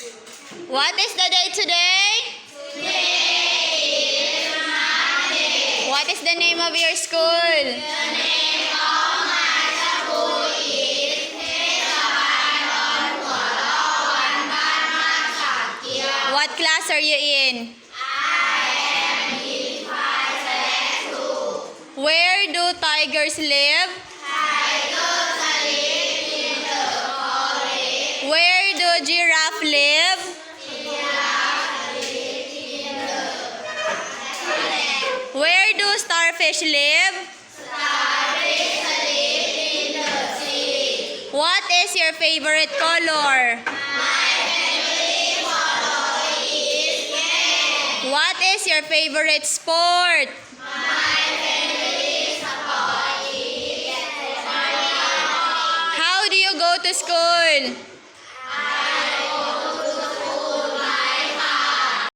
What is the day today? What is the name of your school? What class are you in? Where do tigers live? Where do giraffe live? Where do starfish live? What is your favorite color? What is your favorite sport? How do you go to school?